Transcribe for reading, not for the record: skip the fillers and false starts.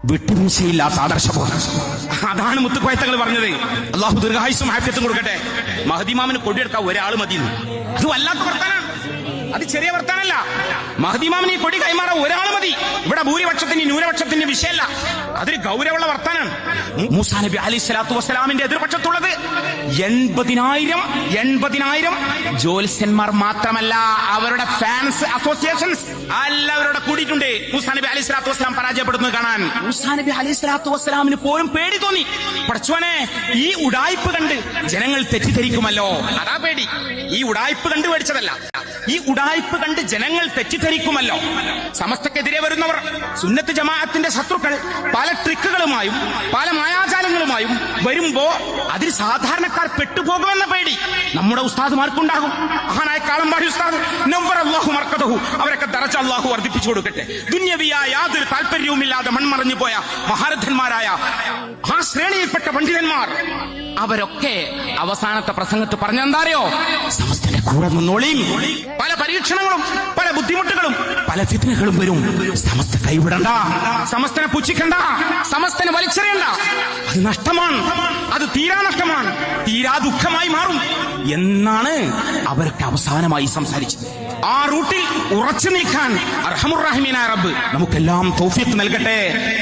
വിട്ടുവീഴ്ചയില്ലാത്ത ആദർശബോധം. അതാണ് മുത്തുക്കോയത്തങ്ങൾ പറഞ്ഞത്. അള്ളാഹു ദീർഘായുസ്സും ആഫിയത്തും കൊടുക്കട്ടെ. മഹദിമാമിന് കൊടിയെടുക്കാൻ ഒരാൾ മതി. അത് വല്ലാത്ത വർത്താനാണ്, അത് ചെറിയ വർത്താനല്ല. മഹദിമാമിന് ഈ കൊടി കൈമാറാൻ ഒരാൾ മതി. ഇവിടെ ഭൂരിപക്ഷത്തിന് ന്യൂനപക്ഷത്തിന്റെ വിഷയമല്ല, അതൊരു ഗൗരവമുള്ള വർത്താനാണ്. മൂസാ നബി അലൈഹി സ്വലാത്തു വസ്സലാമിന്റെ എതിർപക്ഷത്തുള്ളത് 80,000 ജ്യോത്സ്യന്മാർ മാത്രമല്ല, അവരുടെ ഫാൻസ് അസോസിയേഷൻസ് എല്ലാവരുടെ കൂടിയിട്ടുണ്ട് മൂസാ നബി അലൈഹി സ്വലാത്തു വസ്സലാം പരാജയപ്പെടുന്നത് കാണാൻ. മൂസാ നബി അലൈഹി സ്വലാത്തു വസ്സലാമിന് പോലും പേടി തോന്നി. പടച്ചോനെ, ഈ ഉഡായിപ്പ് കണ്ട് ജനങ്ങൾ തെറ്റിദ്ധരിക്കുമല്ലോ, അതാ പേടി. ഈ ഉഡായിപ്പ് കണ്ട് പേടിച്ചതല്ല, ഈ ഉഡായിപ്പ് കണ്ട് ജനങ്ങൾ തെറ്റിദ്ധരിക്കുമല്ലോ. സമസ്തക്കെതിരെ വരുന്നവർ, സുന്നത്ത് ജമാഅത്തിന്റെ ശത്രുക്കൾ പല ട്രിക്കുകളുമായും പല മായാജാലങ്ങളുമായും വരുമ്പോ അതിൽ സാധാരണക്കാർ പെട്ടുപോകുമെന്ന പേടി നമ്മുടെ ഉസ്താദുമാർക്കുണ്ടാകും. മഹാനായ കാളമ്പാടി ഉസ്താദ് നവ്വറ അല്ലാഹു മർക്കദഹു, അവരൊക്കെ ദറജ അല്ലാഹു വർദ്ധിപ്പിച്ചു കൊടുക്കട്ടെ. ദുന്യവിയായ യാതൊരു താല്പര്യവുമില്ലാതെ മൺമറഞ്ഞു പോയ മഹാരഥന്മാരായ ആ ശ്രേണിയിൽപ്പെട്ട പണ്ഡിതന്മാർ അവരൊക്കെ അവസാനത്തെ പ്രസംഗത്ത് പറഞ്ഞെന്താറിയോ? സമസ്തന്റെ കൂടെ നിന്നോളിയും, പല പരീക്ഷണങ്ങളും പല ബുദ്ധിമുട്ടുകളും പല ഫിത്നകളും വരും. സമസ്ത കൈവിടണ്ട, സമസ്തനെ പുച്ഛിക്കണ്ട, സമസ്തനെ വലിച്ചെറിയണ്ട. അത് നഷ്ടമാണ്, അത് തീരാ നഷ്ടമാണ്, തീരാ ദുഃഖമായി മാറും എന്നാണ് അവരൊക്കെ അവസാനമായി സംസാരിച്ചത്. ആ റൂട്ടിൽ ഉറച്ചു നിൽക്കാൻ അർഹമുർ റഹീമീനായ റബ്ബ് നമുക്കെല്ലാം തൗഫീഖ് നൽകട്ടെ.